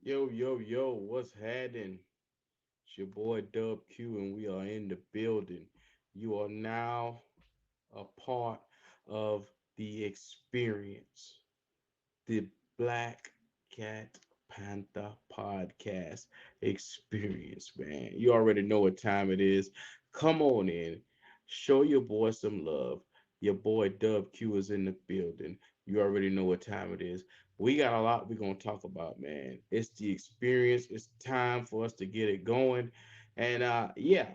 Yo, yo, yo, what's happening? It's your boy Dub Q, and we are in the building. You are now a part of the experience, the Black Cat Panther podcast experience, man. You already know what time it is. Come on in, show your boy some love. Your boy Dub Q is in the building. You already know what time it is. We got a lot we're gonna talk about, man. It's the experience. It's time for us to get it going, and yeah,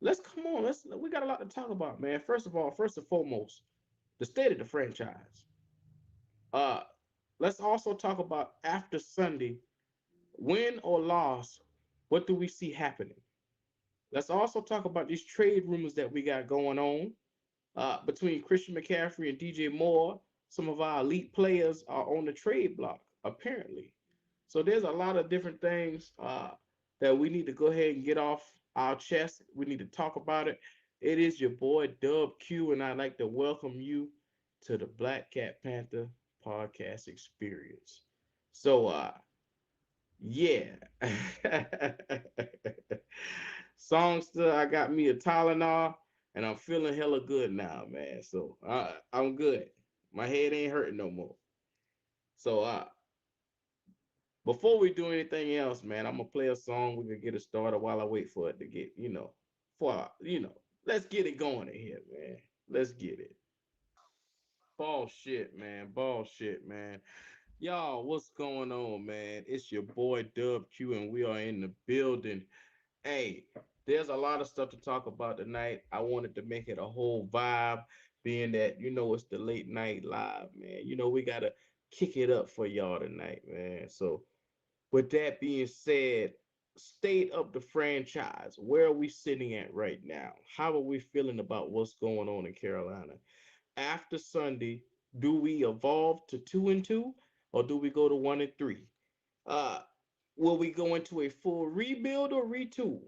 let's come on. Let's we got a lot to talk about, man. First of all, first and foremost, the state of the franchise. Uh, let's also talk about after Sunday, win or loss, what do we see happening? Let's also talk about these trade rumors that we got going on between Christian McCaffrey and DJ Moore. Some of our elite players are on the trade block, apparently. So there's a lot of different things that we need to go ahead and get off our chest. We need to talk about it. It is your boy Dub Q, and I'd like to welcome you to the Black Cat Panther podcast experience. So, yeah. Songster, I got me a Tylenol, and I'm feeling hella good now, man. So, I'm good. My head ain't hurting no more. So, before we do anything else, man, I'm gonna play a song. We can get it started while I wait for it to get, let's get it going in here, man. Let's get it. Ball shit, man. Ball shit, man. Y'all, what's going on, man? It's your boy Dub Q, and we are in the building. Hey, there's a lot of stuff to talk about tonight. I wanted to make it a whole vibe, being that it's the late night live, man. We gotta kick it up for y'all tonight, man. So with that being said, state of the franchise. Where are we sitting at right now? How are we feeling about what's going on in Carolina? After Sunday, do we evolve to 2-2 or do we go to 1-3? Uh, will we go into a full rebuild or retool?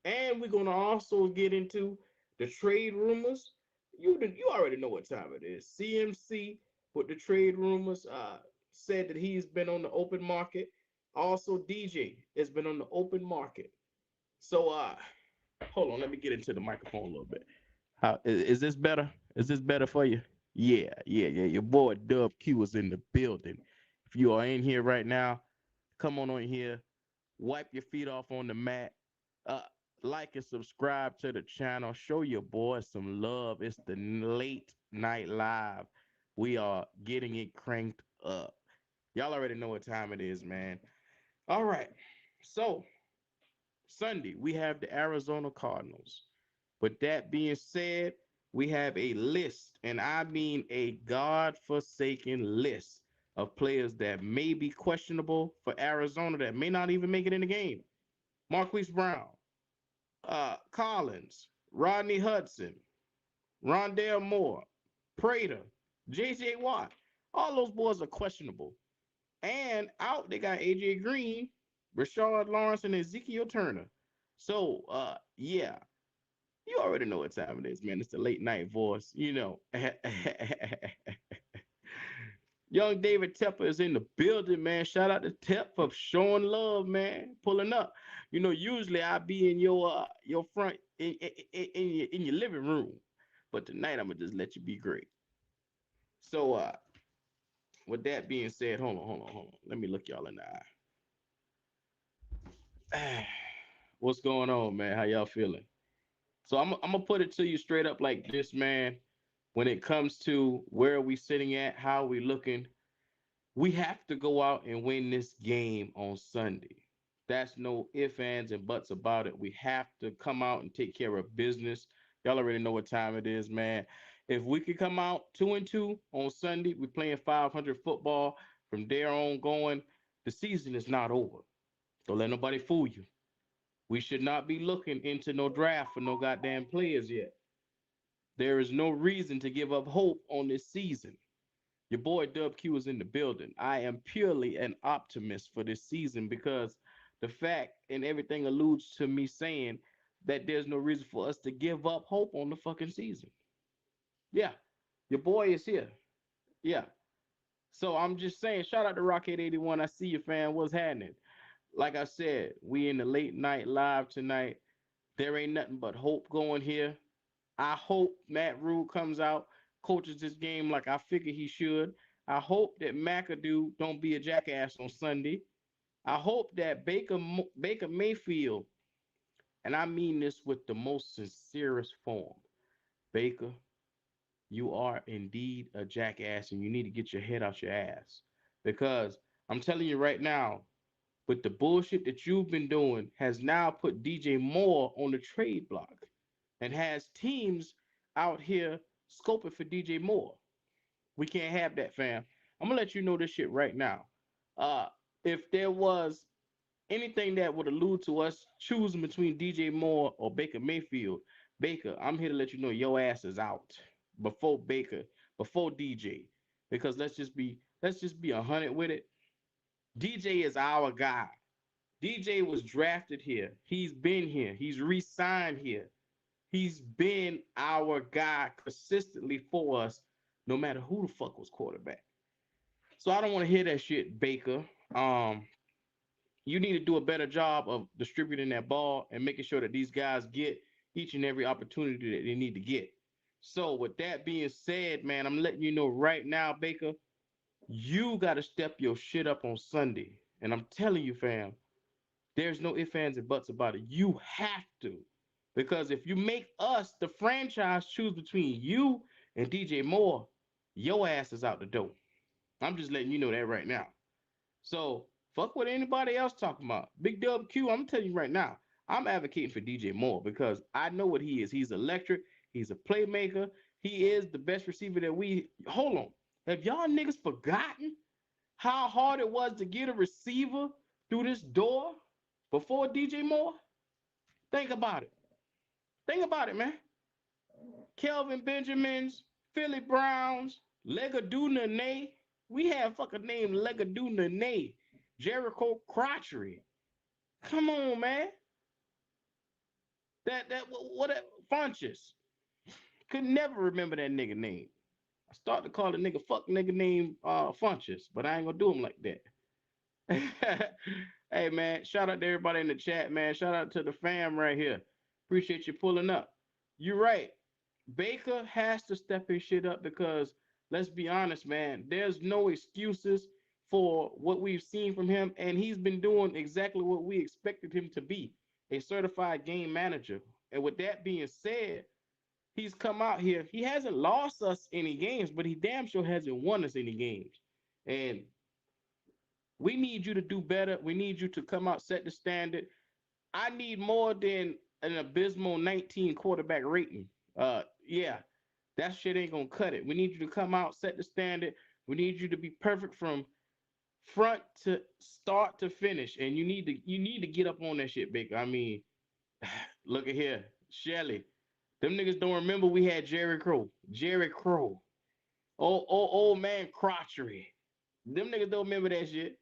And we're gonna also get into the trade rumors. You already know what time it is. CMC with the trade rumors said that he's been on the open market. Also, DJ has been on the open market. So hold on, let me get into the microphone a little bit. How is this better? Is this better for you? Yeah, yeah, yeah. Your boy Dub Q is in the building. If you are in here right now, come on here, wipe your feet off on the mat, uh, like and subscribe to the channel. Show your boy some love. It's the late night live. We are getting it cranked up. Y'all already know what time it is, man. All right. So Sunday, we have the Arizona Cardinals. With that being said, we have a list, and I mean a God-forsaken list of players that may be questionable for Arizona that may not even make it in the game. Marquise Brown, Collins, Rodney Hudson, Rondell Moore, Prater, J.J. Watt. All those boys are questionable. And out they got AJ Green, Rashard Lawrence, and Ezekiel Turner. So yeah, you already know what time it is, man. It's the late night voice, Young David Tepper is in the building, man. Shout out to Tep for showing love, man. Pulling up. Usually I be in your front in your living room, but tonight I'm gonna just let you be great. So with that being said, hold on. Let me look y'all in the eye. What's going on, man? How y'all feeling? So I'm gonna put it to you straight up like this, man. When it comes to where are we sitting at, how are we looking, we have to go out and win this game on Sunday. That's no ifs, ands, and buts about it. We have to come out and take care of business. Y'all already know what time it is, man. If we could come out 2-2 on Sunday, we're playing 500 football. From there on going, the season is not over. Don't let nobody fool you. We should not be looking into no draft for no goddamn players yet. There is no reason to give up hope on this season. Your boy Dub Q is in the building. I am purely an optimist for this season because the fact and everything alludes to me saying that there's no reason for us to give up hope on the fucking season. Yeah, your boy is here. Yeah. So I'm just saying, shout out to Rocket 81. I see you, fan. What's happening? Like I said, we in the late night live tonight. There ain't nothing but hope going here. I hope Matt Rule comes out, coaches this game like I figure he should. I hope that McAdoo don't be a jackass on Sunday. I hope that Baker Mayfield, and I mean this with the most sincerest form, Baker, you are indeed a jackass, and you need to get your head out your ass. Because I'm telling you right now, with the bullshit that you've been doing, has now put DJ Moore on the trade block and has teams out here scoping for DJ Moore. We can't have that, fam. I'm gonna let you know this shit right now. Uh, if there was anything that would allude to us choosing between DJ Moore or Baker Mayfield, Baker, I'm here to let you know your ass is out before Baker, before DJ. Because let's just be 100 with it. DJ is our guy. DJ was drafted here. He's been here. He's re-signed here. He's been our guy consistently for us, no matter who the fuck was quarterback. So I don't want to hear that shit, Baker. Um, you need to do a better job of distributing that ball and making sure that these guys get each and every opportunity that they need to get. So with that being said, man, I'm letting you know right now, Baker, you got to step your shit up on Sunday. And I'm telling you, fam, there's no ifs, ands, and buts about it. You have to. Because if you make us, the franchise, choose between you and DJ Moore, your ass is out the door. I'm just letting you know that right now. So fuck what anybody else talking about. Big WQ, I'm telling you right now, I'm advocating for DJ Moore because I know what he is. He's electric. He's a playmaker. He is the best receiver that we. Hold on. Have y'all niggas forgotten how hard it was to get a receiver through this door before DJ Moore? Think about it. Think about it, man. Kelvin Benjamins, Philly Browns, Legadoo Nene. We have fucking name Legadoo Nene. Jericho Crotchery. Come on, man. What Funches. Could never remember that nigga name. I started to call the nigga fuck nigga name Funches, but I ain't gonna do him like that. Hey man, shout out to everybody in the chat, man. Shout out to the fam right here. Appreciate you pulling up. You're right. Baker has to step his shit up because let's be honest, man, there's no excuses for what we've seen from him, and he's been doing exactly what we expected him to be, a certified game manager. And with that being said, he's come out here. He hasn't lost us any games, but he damn sure hasn't won us any games. And we need you to do better. We need you to come out, set the standard. I need more than an abysmal 19 quarterback rating. Yeah, that shit ain't gonna cut it. We need you to come out, set the standard. We need you to be perfect from front to start to finish, and you need to get up on that shit, Baker. I mean, look at here, Shelly. Them niggas don't remember we had Jerry Crow. Jerry Crow. Old man crotchery. Them niggas don't remember that shit.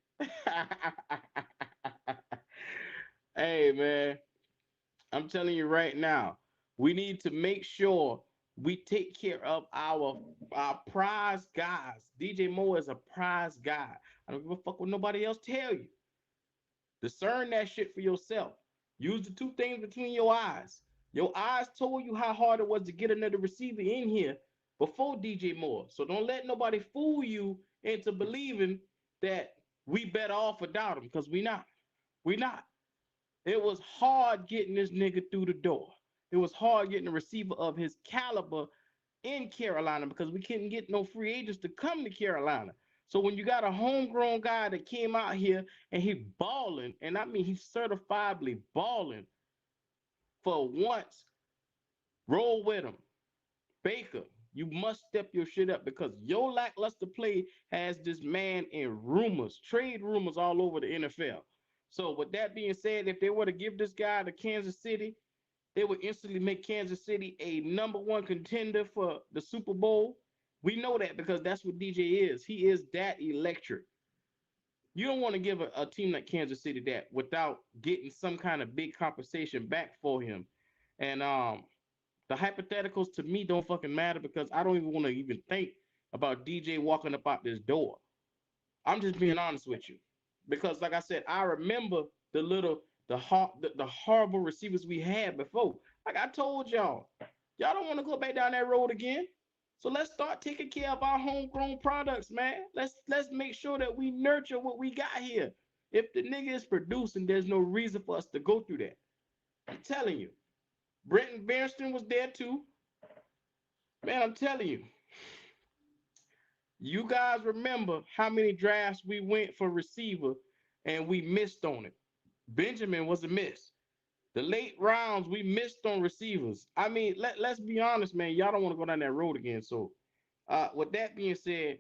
Hey man, I'm telling you right now, we need to make sure we take care of our prize guys. DJ Moore is a prize guy. I don't give a fuck what nobody else tell you. Discern that shit for yourself. Use the two things between your eyes. Your eyes told you how hard it was to get another receiver in here before DJ Moore. So don't let nobody fool you into believing that we better off without him because we not. We not. It was hard getting this nigga through the door. It was hard getting a receiver of his caliber in Carolina because we couldn't get no free agents to come to Carolina. So when you got a homegrown guy that came out here and he balling, and I mean he's certifiably balling for once, roll with him. Baker, you must step your shit up because your lackluster play has this man in rumors, trade rumors all over the NFL. So with that being said, if they were to give this guy to Kansas City, they would instantly make Kansas City a number one contender for the Super Bowl. We know that because that's what DJ is. He is that electric. You don't want to give a team like Kansas City that without getting some kind of big compensation back for him. And the hypotheticals to me don't fucking matter because I don't even want to even think about DJ walking up out this door. I'm just being honest with you, because like I said, I remember the horrible receivers we had before. Like I told y'all don't want to go back down that road again. So let's start taking care of our homegrown products, man. Let's make sure that we nurture what we got here. If the nigga is producing, there's no reason for us to go through that. I'm telling you. Brenton Bearston was there too. Man, I'm telling you. You guys remember how many drafts we went for receiver and we missed on it. Benjamin was a miss. The late rounds, we missed on receivers. I mean, let's be honest, man. Y'all don't want to go down that road again. So, with that being said,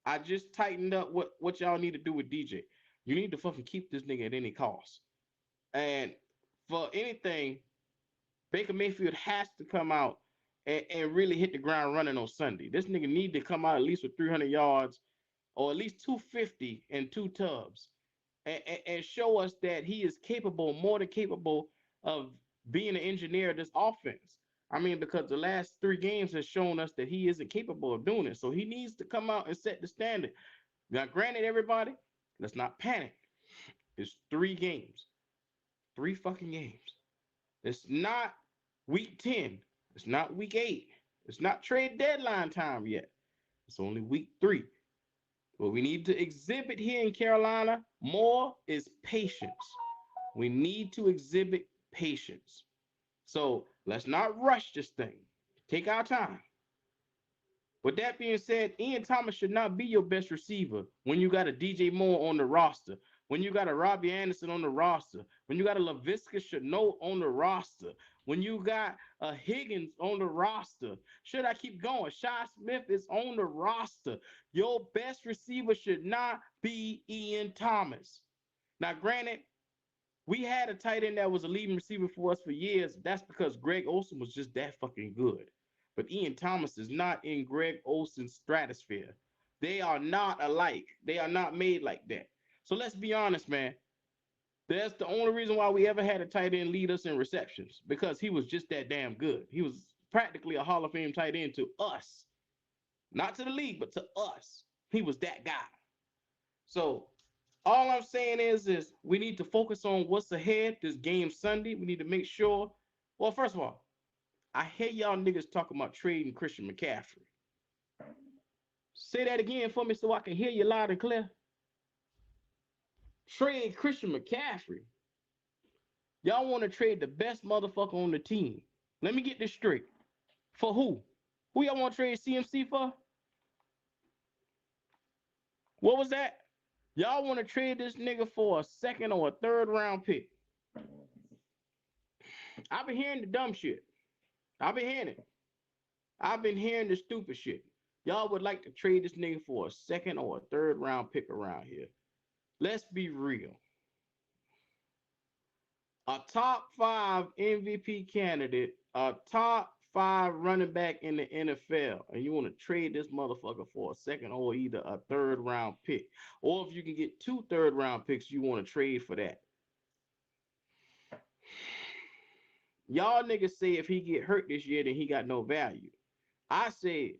I just tightened up what y'all need to do with DJ. You need to fucking keep this nigga at any cost. And for anything, Baker Mayfield has to come out and really hit the ground running on Sunday. This nigga need to come out at least with 300 yards or at least 250 and two tubs, and show us that he is capable, more than capable, of being an engineer of this offense. I mean, because the last 3 games has shown us that he isn't capable of doing it. So he needs to come out and set the standard. Now, granted, everybody, let's not panic. It's 3 games, 3 fucking games. It's not week 10. It's not week 8. It's not trade deadline time yet. It's only week 3. What we need to exhibit here in Carolina more is patience. We need to exhibit patience. So let's not rush this thing. Take our time. With that being said, Ian Thomas should not be your best receiver when you got a DJ Moore on the roster, when you got a Robbie Anderson on the roster, when you got a Laviska Shenault on the roster, when you got a Higgins on the roster. Should I keep going? Shi Smith is on the roster. Your best receiver should not be Ian Thomas. Now, granted, we had a tight end that was a leading receiver for us for years. That's because Greg Olsen was just that fucking good. But Ian Thomas is not in Greg Olsen's stratosphere. They are not alike. They are not made like that. So let's be honest, man. That's the only reason why we ever had a tight end lead us in receptions, because he was just that damn good. He was practically a Hall of Fame tight end to us. Not to the league, but to us. He was that guy. So all I'm saying is we need to focus on what's ahead this game Sunday. We need to make sure. Well, first of all, I hear y'all niggas talking about trading Christian McCaffrey. Say that again for me so I can hear you loud and clear. Trade Christian McCaffrey. Y'all want to trade the best motherfucker on the team. Let me get this straight. For who? Who y'all want to trade CMC for? What was that? Y'all want to trade this nigga for a second or a third round pick. I've been hearing the dumb shit. I've been hearing it. I've been hearing the stupid shit. Y'all would like to trade this nigga for a second or a third round pick around here. Let's be real. A top 5 MVP candidate, a top 5 running back in the NFL, and you want to trade this motherfucker for a second or either a third round pick. Or if you can get 2 third round picks, you want to trade for that. Y'all niggas say if he get hurt this year, then he got no value. I say,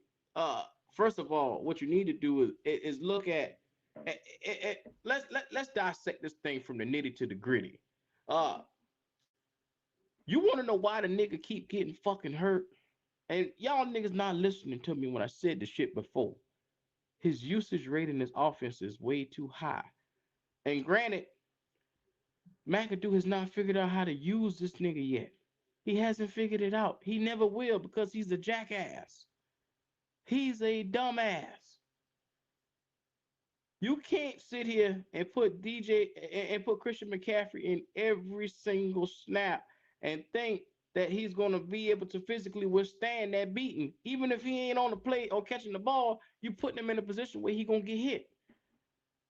first of all, what you need to do is look at let's dissect this thing from the nitty to the gritty. You want to know why the nigga keep getting fucking hurt? And y'all niggas not listening to me when I said the shit before. His usage rate in his offense is way too high. And granted, McAdoo has not figured out how to use this nigga yet. He hasn't figured it out. He never will, because he's a jackass. He's a dumbass. You can't sit here and put Christian McCaffrey in every single snap and think that he's going to be able to physically withstand that beating. Even if he ain't on the plate or catching the ball, you putting him in a position where he's going to get hit.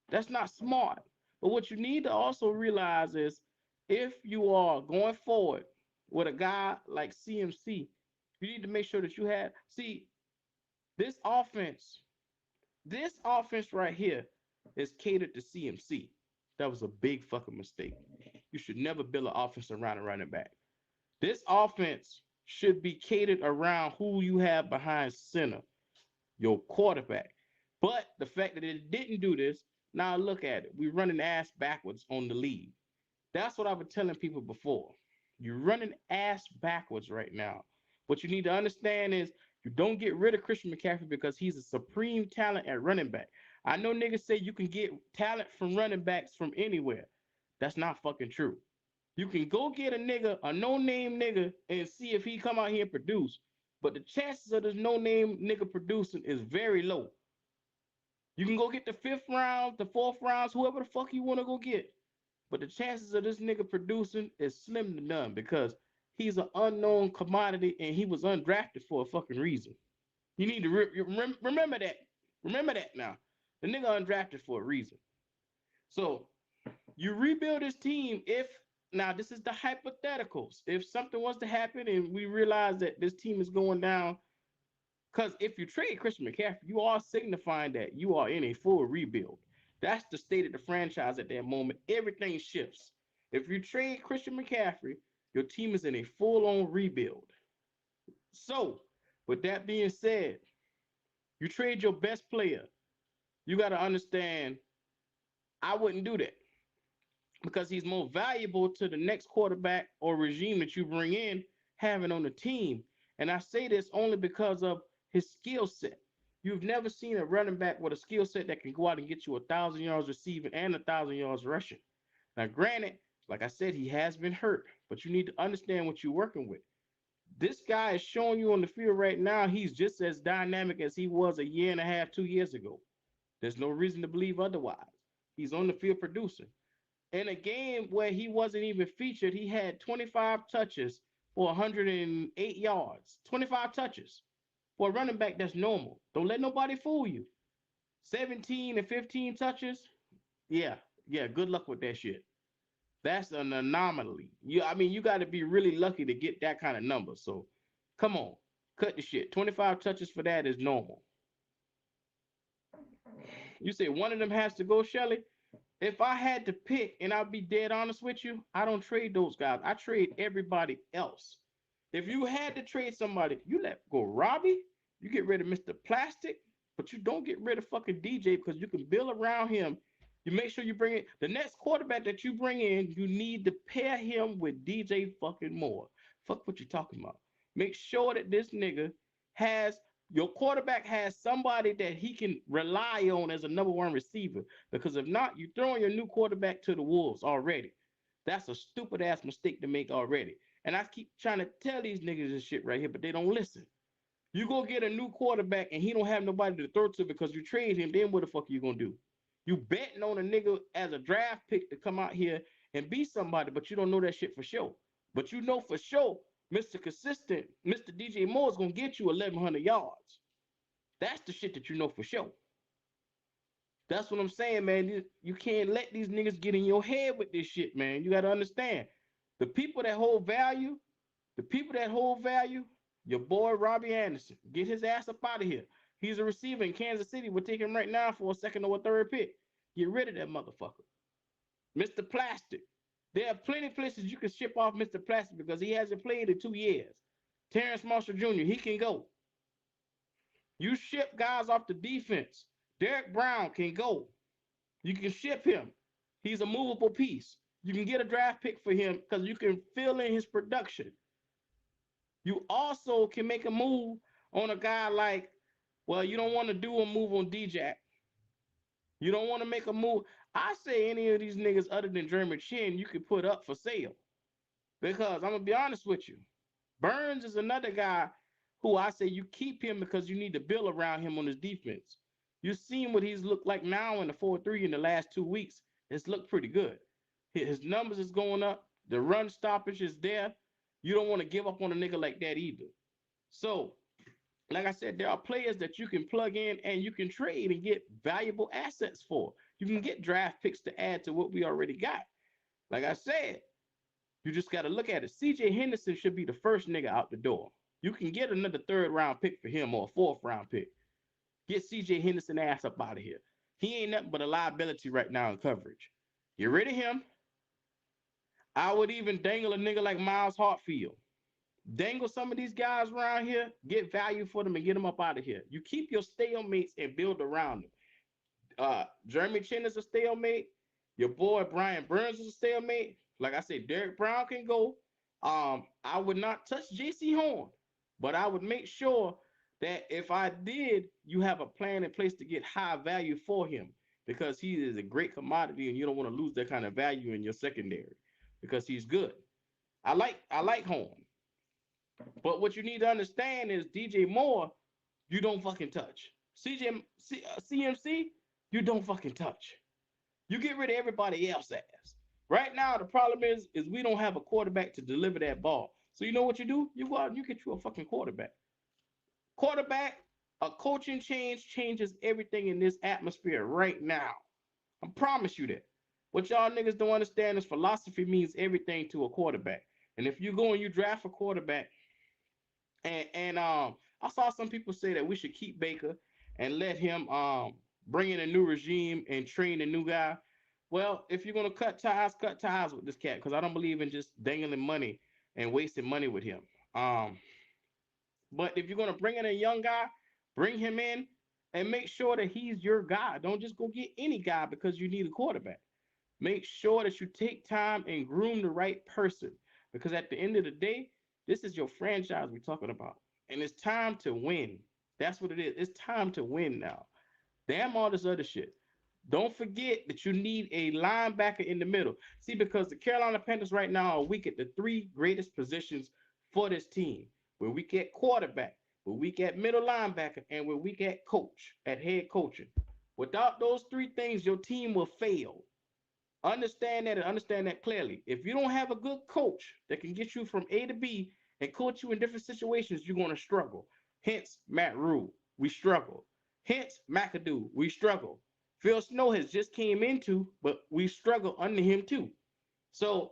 That's not smart. But what you need to also realize is, if you are going forward with a guy like CMC, you need to make sure that you have, this offense right here is catered to CMC. That was a big fucking mistake. You should never build an offense around a running back. This offense should be catered around who you have behind center, your quarterback. But the fact that it didn't do this, now look at it. We're running ass backwards on the lead. That's what I've been telling people before. You're running ass backwards right now. What you need to understand is you don't get rid of Christian McCaffrey because he's a supreme talent at running back. I know niggas say you can get talent from running backs from anywhere. That's not fucking true. You can go get a nigga, a no-name nigga, and see if he come out here and produce. But the chances of this no-name nigga producing is very low. You can go get the fifth round, the fourth rounds, whoever the fuck you want to go get. But the chances of this nigga producing is slim to none because he's an unknown commodity and he was undrafted for a fucking reason. You need to remember that. Remember that now. The nigga undrafted for a reason. So you rebuild this team if now this is the hypotheticals. If something was to happen and we realize that this team is going down, because if you trade Christian McCaffrey, you are signifying that you are in a full rebuild. That's the state of the franchise at that moment. Everything shifts. If you trade Christian McCaffrey, your team is in a full-on rebuild. So, with that being said, you trade your best player. You got to understand, I wouldn't do that because he's more valuable to the next quarterback or regime that you bring in having on the team. And I say this only because of his skill set. You've never seen a running back with a skill set that can go out and get you 1,000 yards receiving and 1,000 yards rushing. Now, granted, like I said, he has been hurt, but you need to understand what you're working with. This guy is showing you on the field right now, he's just as dynamic as he was a year and a half, 2 years ago. There's no reason to believe otherwise. He's on the field producing. In a game where he wasn't even featured, he had 25 touches for 108 yards. 25 touches. For a running back, that's normal. Don't let nobody fool you. 17 and 15 touches, yeah, good luck with that shit. That's an anomaly. You got to be really lucky to get that kind of number. So, come on, cut the shit. 25 touches for that is normal. You say one of them has to go, Shelly? If I had to pick, and I'll be dead honest with you, I don't trade those guys. I trade everybody else. If you had to trade somebody, you let go Robbie, you get rid of Mr. Plastic, but you don't get rid of fucking DJ because you can build around him. You make sure you bring in the next quarterback that you bring in, you need to pair him with DJ fucking Moore. Fuck what you talking about. Make sure that this nigga has your quarterback has somebody that he can rely on as a number one receiver. Because if not, you're throwing your new quarterback to the wolves already. That's a stupid ass mistake to make already. And I keep trying to tell these niggas this shit right here, but they don't listen. You go get a new quarterback and he don't have nobody to throw to because you trade him, then what the fuck are you gonna do? You betting on a nigga as a draft pick to come out here and be somebody, but you don't know that shit for sure. But you know for sure, Mr. Consistent, Mr. DJ Moore is gonna get you 1,100 yards. That's the shit that you know for sure. That's what I'm saying, man. You can't let these niggas get in your head with this shit, man. You gotta understand. The people that hold value, the people that hold value, your boy Robbie Anderson, get his ass up out of here. He's a receiver in Kansas City. We'll take him right now for a second or a third pick. Get rid of that motherfucker. Mr. Plastic. There are plenty of places you can ship off Mr. Plastic because he hasn't played in 2 years. Terrence Marshall Jr., he can go. You ship guys off the defense. Derek Brown can go. You can ship him. He's a movable piece. You can get a draft pick for him because you can fill in his production. You also can make a move on a guy like, well, you don't want to do a move on DJ. You don't want to make a move. I say any of these niggas other than Jeremy Chin, you could put up for sale. Because I'm going to be honest with you. Burns is another guy who I say you keep him because you need to build around him on his defense. You've seen what he's looked like now in the 4-3 in the last 2 weeks. It's looked pretty good. His numbers is going up. The run stoppage is there. You don't want to give up on a nigga like that either. So, like I said, there are players that you can plug in and you can trade and get valuable assets for. You can get draft picks to add to what we already got. Like I said, you just got to look at it. CJ Henderson should be the first nigga out the door. You can get another third round pick for him or a fourth round pick. Get CJ Henderson ass up out of here. He ain't nothing but a liability right now in coverage. Get rid of him. I would even dangle a nigga like Miles Hartfield. Dangle some of these guys around here, get value for them and get them up out of here. You keep your stalemates and build around them. Jeremy Chin is a stalemate. Your boy Brian Burns is a stalemate. Like I said, Derek Brown can go. I would not touch JC Horn, but I would make sure that if I did, you have a plan in place to get high value for him because he is a great commodity and you don't want to lose that kind of value in your secondary because he's good. I like Horn, but what you need to understand is DJ Moore, you don't fucking touch. CMC, you don't fucking touch. You get rid of everybody else ass. Right now, the problem is we don't have a quarterback to deliver that ball. So you know what you do? You go out and you get you a fucking quarterback. Quarterback, a coaching change changes everything in this atmosphere right now. I promise you that. What y'all niggas don't understand is philosophy means everything to a quarterback. And if you go and you draft a quarterback, and I saw some people say that we should keep Baker and let him bring in a new regime and train a new guy. Well, if you're gonna cut ties with this cat because I don't believe in just dangling money and wasting money with him. Um, but if you're gonna bring in a young guy, bring him in and make sure that he's your guy. Don't just go get any guy because you need a quarterback. Make sure that you take time and groom the right person because at the end of the day, this is your franchise we're talking about. And it's time to win. That's what it is. It's time to win now. Damn all this other shit. Don't forget that you need a linebacker in the middle. See, because the Carolina Panthers right now are weak at the three greatest positions for this team. We're weak at quarterback, we're weak at middle linebacker, and we're weak at coach, at head coaching. Without those three things, your team will fail. Understand that and understand that clearly. If you don't have a good coach that can get you from A to B and coach you in different situations, you're going to struggle. Hence, Matt Rule, we struggle. Hence, McAdoo, we struggle. Phil Snow has just came into, but we struggle under him too. So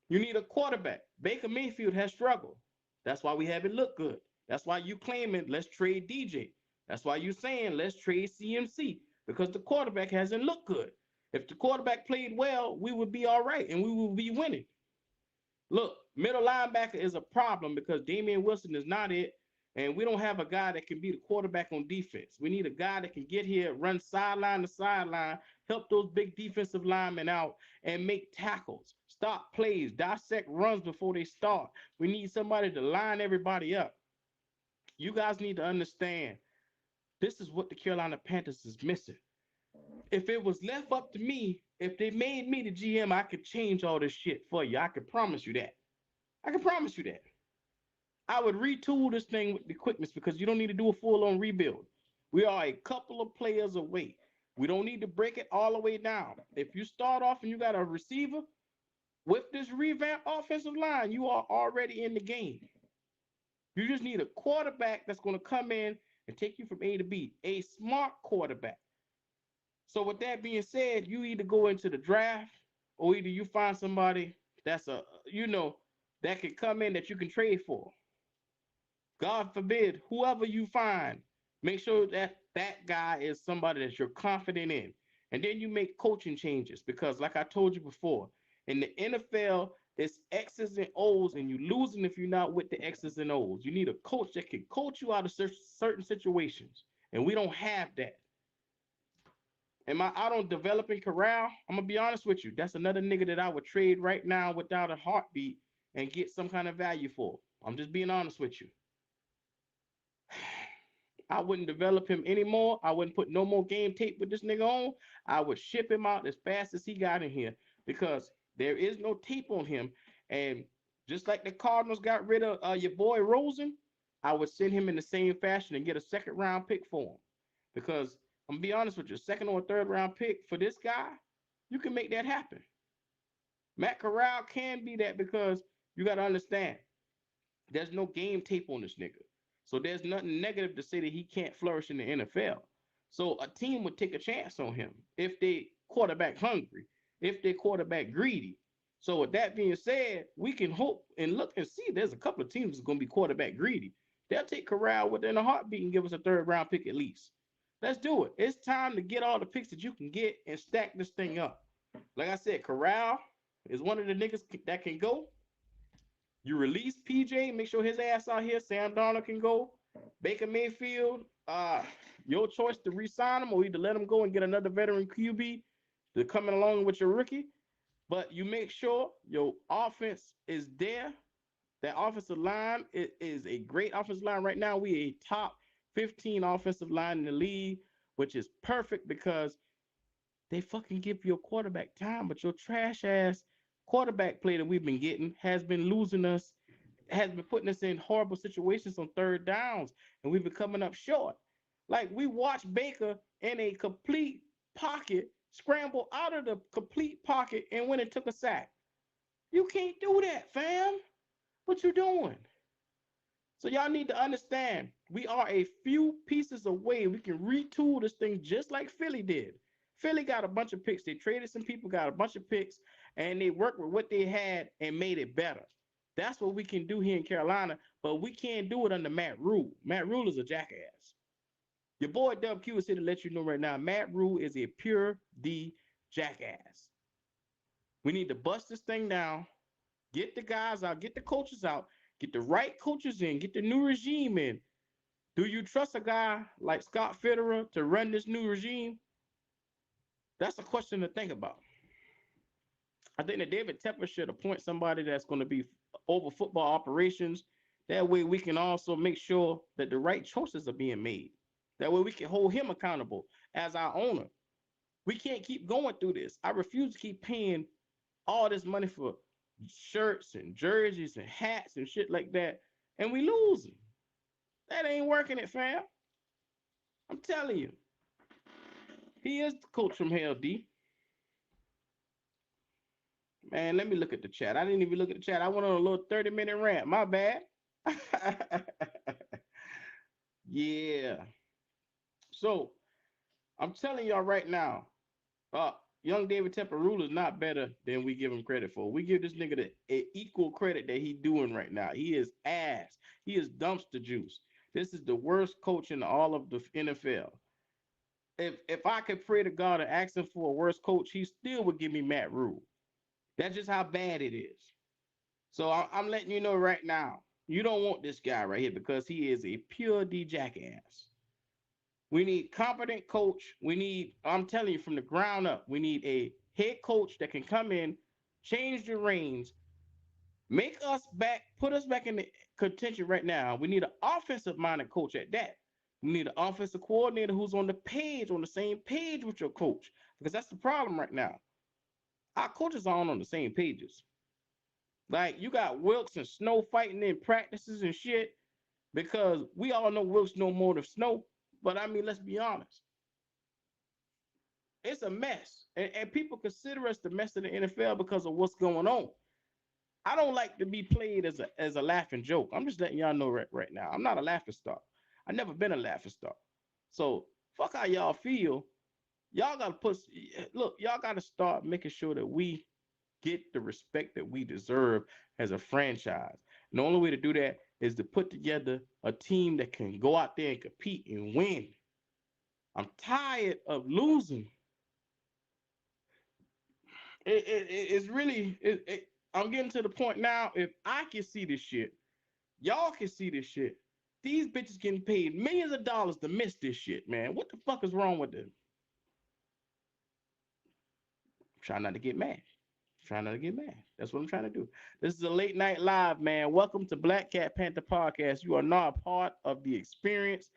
you need a quarterback. Baker Mayfield has struggled. That's why we haven't looked good. That's why you claiming let's trade DJ. That's why you saying let's trade CMC because the quarterback hasn't looked good. If the quarterback played well, we would be all right and we would be winning. Look, middle linebacker is a problem because Damian Wilson is not it. And we don't have a guy that can be the quarterback on defense. We need a guy that can get here, run sideline to sideline, help those big defensive linemen out, and make tackles, stop plays, dissect runs before they start. We need somebody to line everybody up. You guys need to understand this is what the Carolina Panthers is missing. If it was left up to me, if they made me the GM, I could change all this shit for you. I can promise you that. I can promise you that. I would retool this thing with the quickness because you don't need to do a full-on rebuild. We are a couple of players away. We don't need to break it all the way down. If you start off and you got a receiver with this revamped offensive line, you are already in the game. You just need a quarterback that's going to come in and take you from A to B, a smart quarterback. So with that being said, you either go into the draft or either you find somebody that's that can come in that you can trade for. God forbid, whoever you find, make sure that that guy is somebody that you're confident in. And then you make coaching changes because, like I told you before, in the NFL, it's X's and O's, and you're losing if you're not with the X's and O's. You need a coach that can coach you out of certain situations, and we don't have that. Am I out on developing Corral? I'm gonna be honest with you. That's another nigga that I would trade right now without a heartbeat and get some kind of value for. I'm just being honest with you. I wouldn't develop him anymore. I wouldn't put no more game tape with this nigga on. I would ship him out as fast as he got in here because there is no tape on him. And just like the Cardinals got rid of your boy Rosen, I would send him in the same fashion and get a second round pick for him. Because I'm gonna be honest with you, second or third round pick for this guy, you can make that happen. Matt Corral can be that because you got to understand there's no game tape on this nigga. So there's nothing negative to say that he can't flourish in the NFL. So a team would take a chance on him if they quarterback hungry, if they quarterback greedy. So with that being said, we can hope and look and see there's a couple of teams that's going to be quarterback greedy. They'll take Corral within a heartbeat and give us a third round pick at least. Let's do it. It's time to get all the picks that you can get and stack this thing up. Like I said, Corral is one of the niggas that can go. You release PJ, make sure his ass out here. Sam Darnold can go. Baker Mayfield, Your choice to re-sign him or either let him go and get another veteran QB to come in along with your rookie. But you make sure your offense is there. That offensive line is a great offensive line right now. We a top 15 offensive line in the league, which is perfect because they fucking give your quarterback time, but your trash ass quarterback play that we've been getting has been losing us, has been putting us in horrible situations on third downs, and we've been coming up short. Like we watched Baker in a complete pocket scramble out of the complete pocket and when it took a sack. You can't do that, fam. What you doing? So y'all need to understand, we are a few pieces away. We can retool this thing just like Philly did. Philly got a bunch of picks. They traded some people, got a bunch of picks, and they worked with what they had and made it better. That's what we can do here in Carolina, but we can't do it under Matt Rule. Matt Rule is a jackass. Your boy WQ is here to let you know right now, Matt Rule is a pure D jackass. We need to bust this thing down, get the guys out, get the coaches out, get the right coaches in, get the new regime in. Do you trust a guy like Scott Fitterer to run this new regime? That's a question to think about. I think that David Tepper should appoint somebody that's going to be over football operations. That way we can also make sure that the right choices are being made. That way we can hold him accountable as our owner. We can't keep going through this. I refuse to keep paying all this money for shirts and jerseys and hats and shit like that, and we losing. That ain't working it, fam. I'm telling you. He is the coach from Hell D. Man, let me look at the chat. I didn't even look at the chat. I went on a little 30-minute rant. My bad. Yeah. So I'm telling y'all right now, young David Tepper Rule is not better than we give him credit for. We give this nigga the equal credit that he doing right now. He is ass. He is dumpster juice. This is the worst coach in all of the NFL. If I could pray to God and ask him for a worse coach, he still would give me Matt Rule. That's just how bad it is. So I'm letting you know right now, you don't want this guy right here because he is a pure D jackass. We need competent coach. We need, I'm telling you from the ground up, we need a head coach that can come in, change the reins, make us back, put us back in the contention right now. We need an offensive minded coach at that. We need an offensive coordinator who's on the page, on the same page with your coach, because that's the problem right now. Our coaches aren't on the same pages. Like you got Wilkes and Snow fighting in practices and shit because we all know Wilkes know more than Snow. But I mean, let's be honest. It's a mess. And people consider us the mess of the NFL because of what's going on. I don't like to be played as a laughing joke. I'm just letting y'all know right now. I'm not a laughing stock. I've never been a laughing stock. So fuck how y'all feel. Y'all gotta look, y'all gotta start making sure that we get the respect that we deserve as a franchise. And the only way to do that is to put together a team that can go out there and compete and win. I'm tired of losing. It's really, I'm getting to the point now. If I can see this shit, y'all can see this shit. These bitches getting paid millions of dollars to miss this shit, man. What the fuck is wrong with them? Try not to get mad. Trying not to get mad. That's what I'm trying to do. This is a late night live, man. Welcome to Black Cat Panther Podcast. You are not a part of the experience.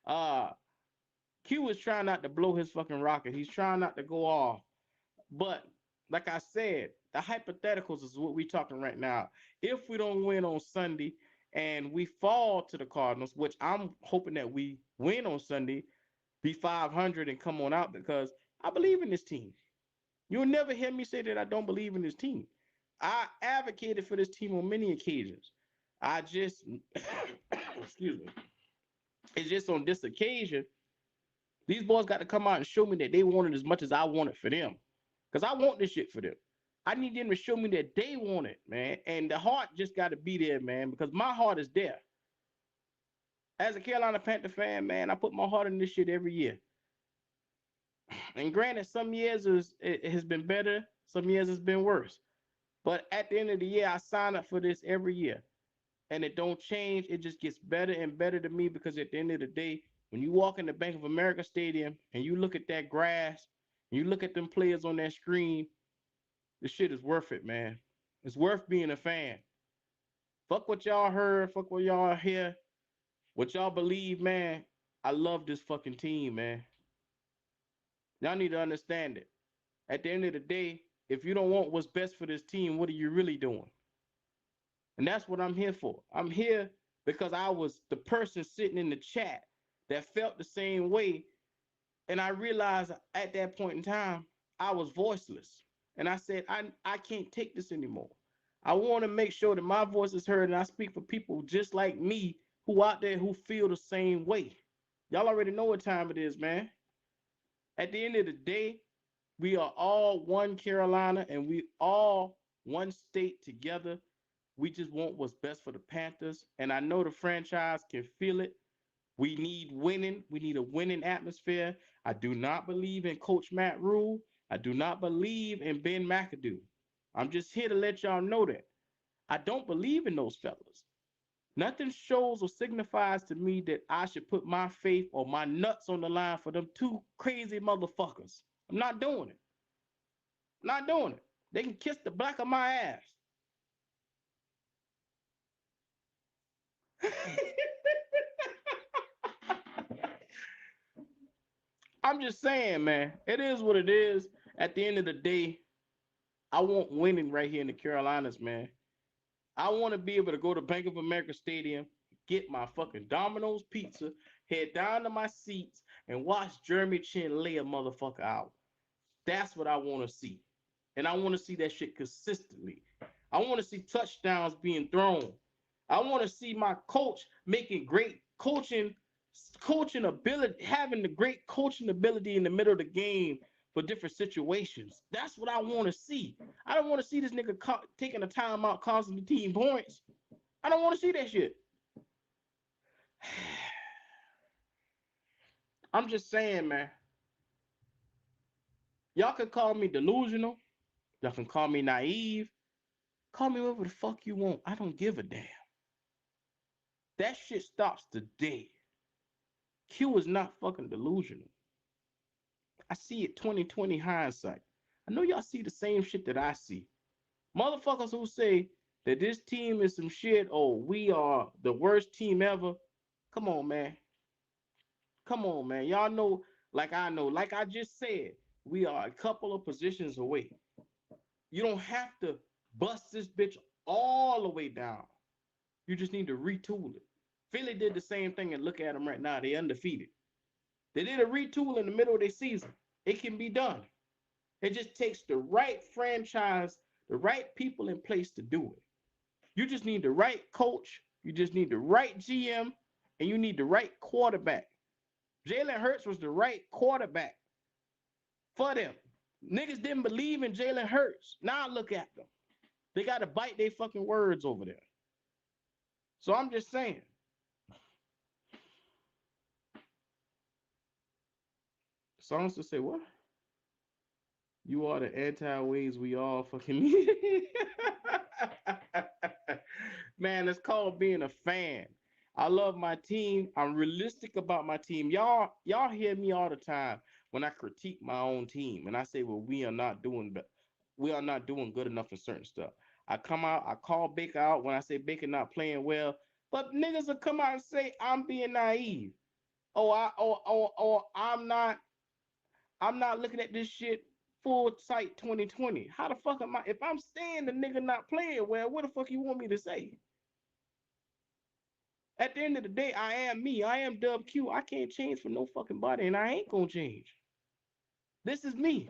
Q is trying not to blow his fucking rocket. He's trying not to go off. But like I said, the hypotheticals is what we're talking right now. If we don't win on Sunday and we fall to the Cardinals, which I'm hoping that we win on Sunday, be 500 and come on out because I believe in this team. You'll never hear me say that I don't believe in this team. I advocated for this team on many occasions. I just, excuse me, it's just on this occasion, these boys got to come out and show me that they want it as much as I want it for them. Because I want this shit for them. I need them to show me that they want it, man. And the heart just got to be there, man, because my heart is there. As a Carolina Panther fan, man, I put my heart in this shit every year. And granted, some years it has been better, some years it's been worse. But at the end of the year, I sign up for this every year. And it don't change. It just gets better and better to me because at the end of the day, When you walk in the Bank of America Stadium and you look at that grass, and you look at them players on that screen, this shit is worth it, man. It's worth being a fan. Fuck what y'all heard, fuck what y'all hear, what y'all believe, man. I love this fucking team, man. Y'all need to understand it. At the end of the day, if you don't want what's best for this team, what are you really doing? And that's what I'm here for. I'm here because I was the person sitting in the chat that felt the same way. And I realized at that point in time, I was voiceless. And I said, I can't take this anymore. I want to make sure that my voice is heard and I speak for people just like me who out there who feel the same way. Y'all already know what time it is, man. At the end of the day, we are all one Carolina and we all one state together. We just want what's best for the Panthers. And I know the franchise can feel it. We need winning. We need a winning atmosphere. I do not believe in Coach Matt Rule. I do not believe in Ben McAdoo. I'm just here to let y'all know that. I don't believe in those fellas. Nothing shows or signifies to me that I should put my faith or my nuts on the line for them two crazy motherfuckers. I'm not doing it. I'm not doing it. They can kiss the back of my ass. I'm just saying, man, it is what it is. At the end of the day, I want winning right here in the Carolinas, man. I want to be able to go to Bank of America Stadium, get my fucking Domino's pizza, head down to my seats, and watch Jeremy Chin lay a motherfucker out. That's what I want to see. And I want to see that shit consistently. I want to see touchdowns being thrown. I want to see my coach making great coaching ability, having the great coaching ability in the middle of the game for different situations. That's what I want to see. I don't want to see this nigga taking a timeout, costing the team points. I don't want to see that shit. I'm just saying, man. Y'all can call me delusional. Y'all can call me naive. Call me whatever the fuck you want. I don't give a damn. That shit stops today. Q is not fucking delusional. I see it 2020 hindsight. I know y'all see the same shit that I see. Motherfuckers who say that this team is some shit, oh, we are the worst team ever. Come on, man. Come on, man. Y'all know, like I know, like I just said, we are a couple of positions away. You don't have to bust this bitch all the way down. You just need to retool it. Philly did the same thing, and look at them right now. They undefeated. They did a retool in the middle of their season. It can be done. It just takes the right franchise, the right people in place to do it. You just need the right coach. You just need the right GM, and you need the right quarterback. Jalen Hurts was the right quarterback for them. Niggas didn't believe in Jalen Hurts. Now look at them. They got to bite their fucking words over there. So I'm just saying. Songs to say what? You are the anti-ways we all fucking need. Man, it's called being a fan. I love my team. I'm realistic about my team. Y'all hear me all the time when I critique my own team and I say, well, we are not doing good enough in certain stuff. I come out, I call Baker out when I say Baker not playing well, but niggas will come out and say I'm being naive. I'm not looking at this shit full sight 2020. How the fuck am I? If I'm saying the nigga not playing well, what the fuck you want me to say? At the end of the day, I am me. I am Dub Q. I can't change for no fucking body, and I ain't gonna change. This is me.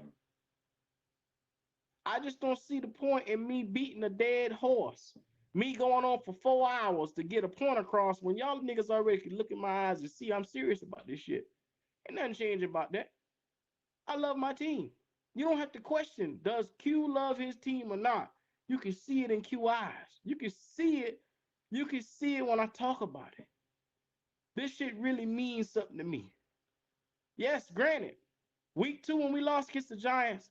I just don't see the point in me beating a dead horse. Me going on for 4 hours to get a point across when y'all niggas already can look in my eyes and see I'm serious about this shit. Ain't nothing changing about that. I love my team. You don't have to question, does Q love his team or not? You can see it in Q eyes. You can see it. You can see it when I talk about it. This shit really means something to me. Yes, granted, week 2 when we lost against the Giants,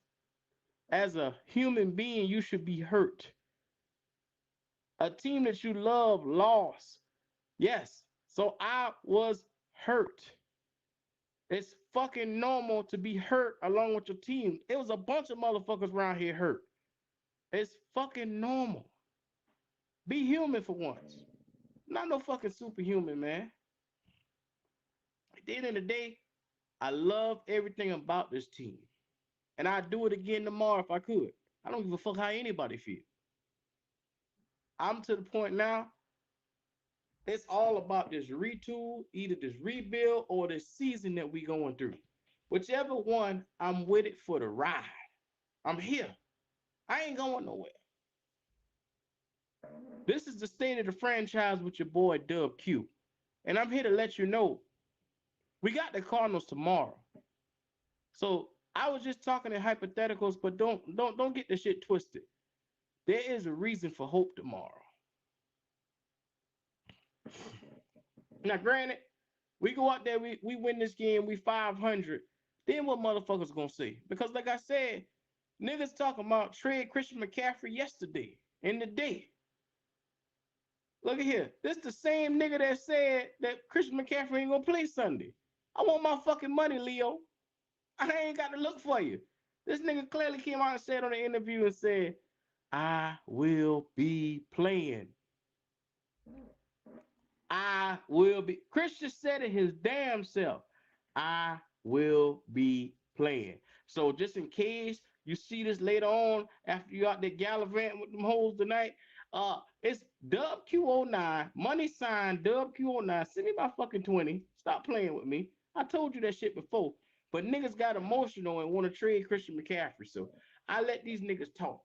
as a human being, you should be hurt. A team that you love lost. Yes, so I was hurt. It's fucking normal to be hurt along with your team. It was a bunch of motherfuckers around here hurt. It's fucking normal. Be human for once. Not no fucking superhuman, man. At the end of the day, I love everything about this team. And I'd do it again tomorrow if I could. I don't give a fuck how anybody feels. I'm to the point now, it's all about this retool, either this rebuild or this season that we going through. Whichever one, I'm with it for the ride. I'm here. I ain't going nowhere. This is the state of the franchise with your boy Dub Q. And I'm here to let you know we got the Cardinals tomorrow. So I was just talking in hypotheticals, but don't get the shit twisted. There is a reason for hope tomorrow. Now, granted, we go out there, we win this game, we 500. Then what motherfuckers gonna say? Because like I said, niggas talking about trade Christian McCaffrey yesterday in the day. Look at here. This the same nigga that said that Christian McCaffrey ain't gonna play Sunday. I want my fucking money, Leo. I ain't got to look for you. This nigga clearly came out and said on the interview and said, I will be playing. I will be. Christian said it his damn self. I will be playing. So just in case you see this later on after you out there gallivanting with them hoes tonight, it's Dub Q09, money sign Dub Q09. Send me my fucking 20. Stop playing with me. I told you that shit before. But niggas got emotional and want to trade Christian McCaffrey. So I let these niggas talk.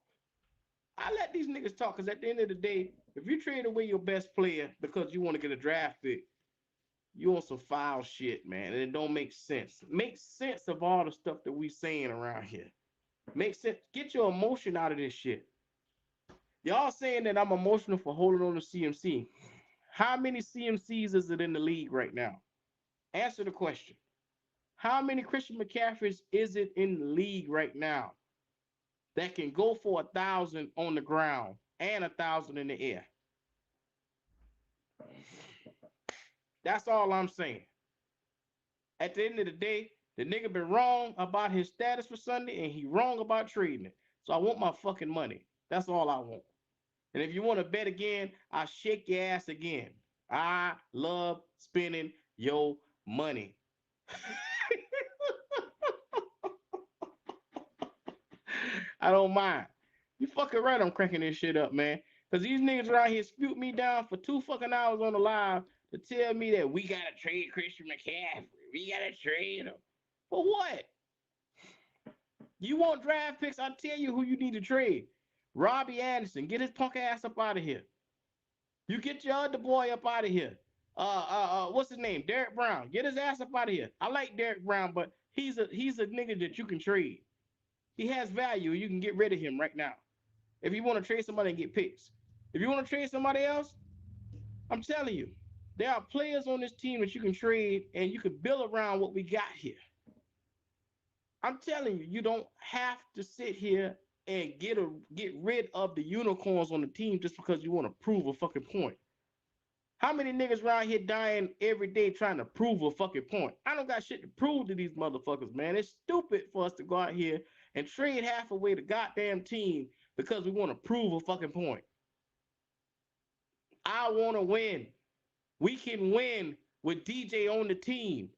I let these niggas talk because at the end of the day, if you trade away your best player because you want to get a draft pick, you on some foul shit, man. And it don't make sense. Make sense of all the stuff that we saying around here. Make sense. Get your emotion out of this shit. Y'all saying that I'm emotional for holding on to CMC. How many CMCs is it in the league right now? Answer the question. How many Christian McCaffreys is it in the league right now that can go for 1,000 on the ground and 1,000 in the air? That's all I'm saying. At the end of the day, the nigga been wrong about his status for Sunday and he wrong about trading it. So I want my fucking money. That's all I want. And if you want to bet again, I'll shake your ass again. I love spending your money. I don't mind. You fucking right, I'm cranking this shit up, man. Because these niggas around here spewed me down for 2 fucking hours on the live to tell me that we gotta trade Christian McCaffrey. We gotta trade him. For what? You want draft picks? I'll tell you who you need to trade. Robbie Anderson. Get his punk ass up out of here. You get your other boy up out of here. What's his name? Derek Brown. Get his ass up out of here. I like Derek Brown, but he's a nigga that you can trade. He has value. You can get rid of him right now. If you want to trade somebody and get picks. If you want to trade somebody else, I'm telling you, there are players on this team that you can trade and you can build around what we got here. I'm telling you, you don't have to sit here and get rid of the unicorns on the team just because you want to prove a fucking point. How many niggas around here dying every day trying to prove a fucking point? I don't got shit to prove to these motherfuckers, man. It's stupid for us to go out here and trade half away the goddamn team because we want to prove a fucking point. I want to win. We can win with DJ on the team.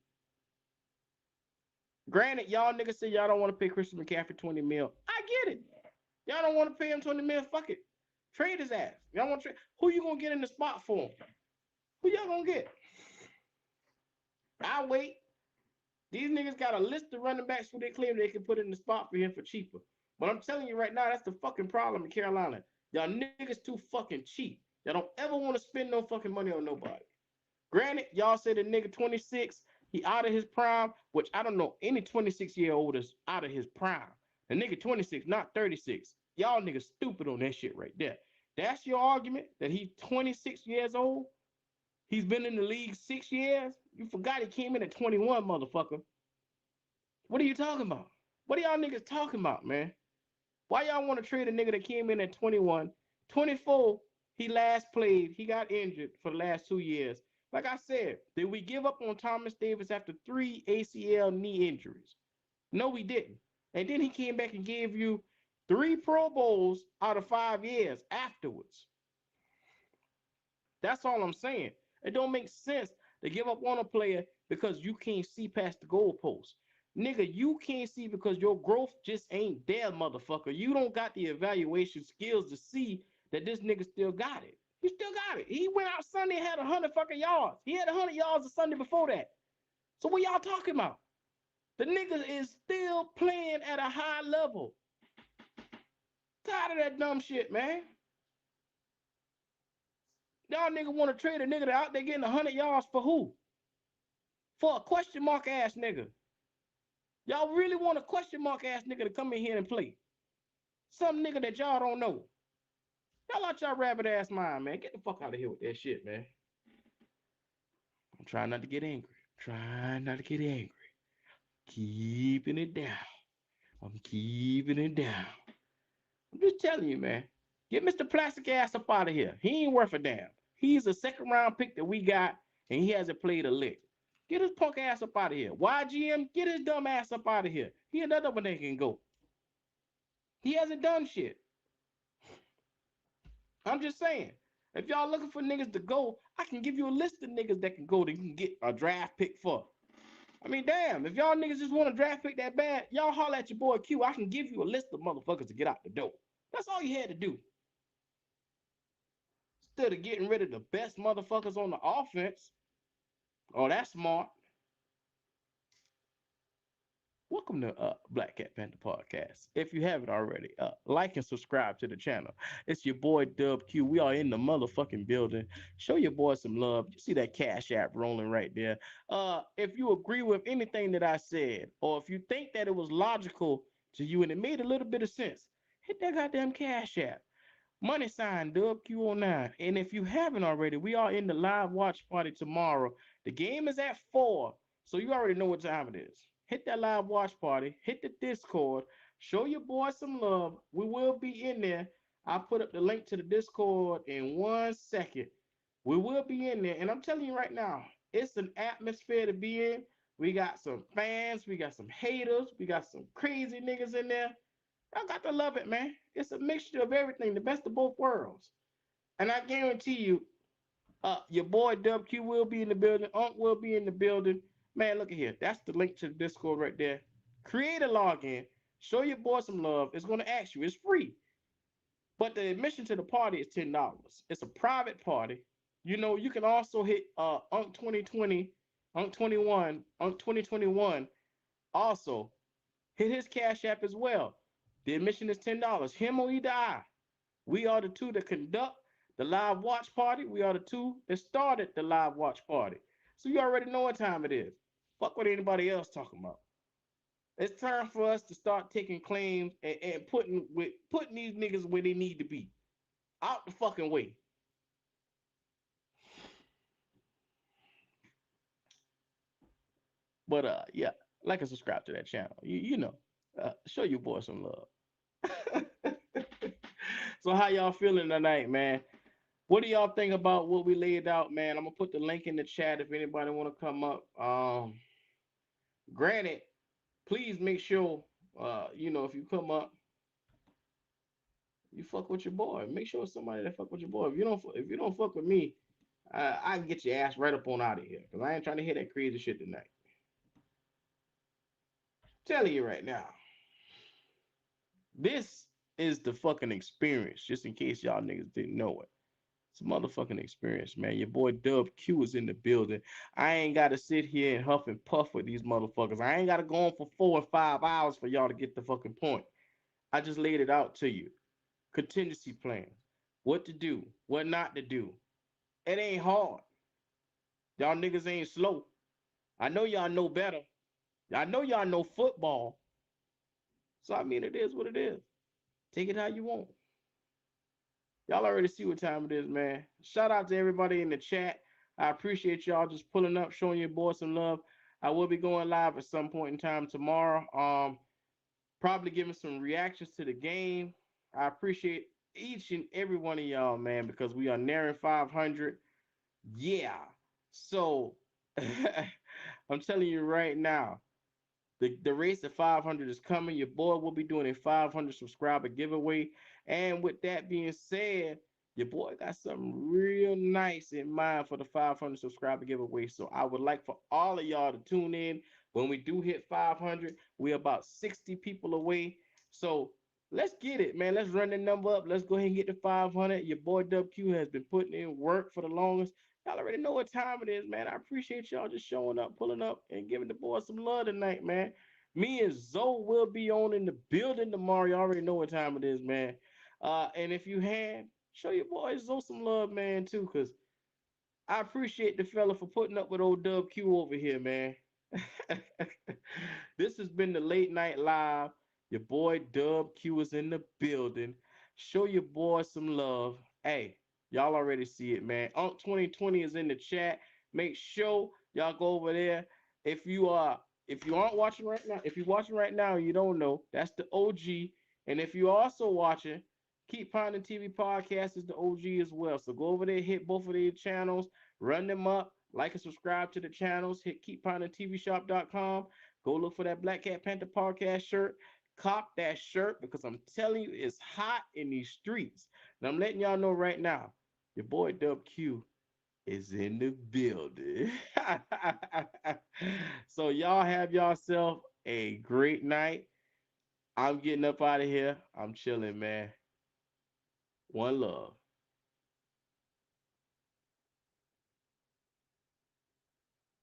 Granted, y'all niggas say y'all don't want to pay Christian McCaffrey 20 mil. I get it. Y'all don't want to pay him 20 mil. Fuck it. Trade his ass. Y'all want to trade? Who you gonna get in the spot for him? Who y'all gonna get? I'll wait. These niggas got a list of running backs who they claim they can put in the spot for him for cheaper. But I'm telling you right now, that's the fucking problem in Carolina. Y'all niggas too fucking cheap. Y'all don't ever want to spend no fucking money on nobody. Granted, y'all say the nigga 26, he out of his prime, which I don't know any 26-year-old is out of his prime. The nigga 26, not 36. Y'all niggas stupid on that shit right there. That's your argument that he's 26 years old? He's been in the league 6 years? You forgot he came in at 21, motherfucker. What are you talking about? What are y'all niggas talking about, man? Why y'all want to trade a nigga that came in at 21? 24, he last played. He got injured for the last 2 years. Like I said, did we give up on Thomas Davis after 3 ACL knee injuries? No, we didn't. And then he came back and gave you 3 Pro Bowls out of 5 years afterwards. That's all I'm saying. It don't make sense to give up on a player because you can't see past the goalpost. Nigga, you can't see because your growth just ain't there, motherfucker. You don't got the evaluation skills to see that this nigga still got it. He still got it. He went out Sunday and had 100 fucking yards. He had 100 yards the Sunday before that. So what y'all talking about? The nigga is still playing at a high level. Tired of that dumb shit, man. Y'all nigga want to trade a nigga that out there getting 100 yards for who? For a question mark ass nigga. Y'all really want a question mark ass nigga to come in here and play? Some nigga that y'all don't know. Y'all out y'all rabbit ass mind, man. Get the fuck out of here with that shit, man. I'm trying not to get angry. Trying not to get angry. Keeping it down. I'm keeping it down. I'm just telling you, man. Get Mr. Plastic ass up out of here. He ain't worth a damn. He's a second round pick that we got, and he hasn't played a lick. Get his punk ass up out of here. YGM, get his dumb ass up out of here. He another one that can go. He hasn't done shit. I'm just saying. If y'all looking for niggas to go, I can give you a list of niggas that can go that you can get a draft pick for. I mean, damn, if y'all niggas just want a draft pick that bad, y'all holler at your boy Q. I can give you a list of motherfuckers to get out the door. That's all you had to do. Instead of getting rid of the best motherfuckers on the offense. Oh, that's smart. Welcome to Black Cat Panther Podcast. If you haven't already, like and subscribe to the channel. It's your boy Dub Q. We are in the motherfucking building. Show your boy some love. You see that Cash App rolling right there. If you agree with anything that I said, or if you think that it was logical to you and it made a little bit of sense, hit that goddamn Cash App. Money sign Dub Q09. And if you haven't already, we are in the live watch party tomorrow. The game is at 4, so you already know what time it is. Hit that live watch party. Hit the Discord. Show your boy some love. We will be in there. I'll put up the link to the Discord in 1 second. We will be in there. And I'm telling you right now, it's an atmosphere to be in. We got some fans. We got some haters. We got some crazy niggas in there. I got to love it, man. It's a mixture of everything, the best of both worlds. And I guarantee you, your boy WQ will be in the building. Unc will be in the building. Man, look at here. That's the link to the Discord right there. Create a login. Show your boy some love. It's going to ask you. It's free. But the admission to the party is $10. It's a private party. You know, you can also hit Unc 2020, Unc 21, Unc 2021. Also, hit his Cash App as well. The admission is $10. Him or either I. We are the two that conduct the live watch party. We are the two that started the live watch party. So you already know what time it is. Fuck what anybody else talking about. It's time for us to start taking claims and putting these niggas where they need to be. Out the fucking way. But yeah, like and subscribe to that channel. You know, show your boy some love. So how y'all feeling tonight, man? What do y'all think about what we laid out, man? I'm gonna put the link in the chat if anybody want to come up. Granted, please make sure, you know, if you come up, you fuck with your boy. Make sure it's somebody that fuck with your boy. If you don't fuck with me, I can get your ass right up on out of here because I ain't trying to hear that crazy shit tonight. I'm telling you right now, this is the fucking experience. Just in case y'all niggas didn't know it. It's a motherfucking experience, man. Your boy Dub Q is in the building. I ain't got to sit here and huff and puff with these motherfuckers. I ain't got to go on for 4 or 5 hours for y'all to get the fucking point. I just laid it out to you. Contingency plan. What to do. What not to do. It ain't hard. Y'all niggas ain't slow. I know y'all know better. I know y'all know football. So, I mean, it is what it is. Take it how you want. Y'all already see what time it is, man. Shout out to everybody in the chat. I appreciate y'all just pulling up, showing your boy some love. I will be going live at some point in time tomorrow. Probably giving some reactions to the game. I appreciate each and every one of y'all, man, because we are nearing 500. Yeah. So I'm telling you right now, the race to 500 is coming. Your boy will be doing a 500 subscriber giveaway. And with that being said, your boy got something real nice in mind for the 500 subscriber giveaway. So I would like for all of y'all to tune in when we do hit 500. We're about 60 people away. So let's get it, man. Let's run the number up. Let's go ahead and get to 500. Your boy WQ has been putting in work for the longest. Y'all already know what time it is, man. I appreciate y'all just showing up, pulling up, and giving the boy some love tonight, man. Me and Zoe will be on in the building tomorrow. You already know what time it is, man. And if you have, show your boy Zoe some love, man, too, because I appreciate the fella for putting up with old Dub Q over here, man. This has been the Late Night Live. Your boy Dub Q is in the building. Show your boy some love. Hey, y'all already see it, man. Unc 2020 is in the chat. Make sure y'all go over there. If you are if you aren't watching right now, if you're watching right now and you don't know, that's the OG. And if you're also watching, Keep Pounding TV Podcast is the OG as well. So go over there, hit both of their channels, run them up, like and subscribe to the channels, hit keeppoundingtvshop.com. Go look for that Black Cat Panther podcast shirt. Cop that shirt because I'm telling you, it's hot in these streets. And I'm letting y'all know right now, your boy Dub Q is in the building. So y'all have yourself a great night. I'm getting up out of here. I'm chilling, man. One love.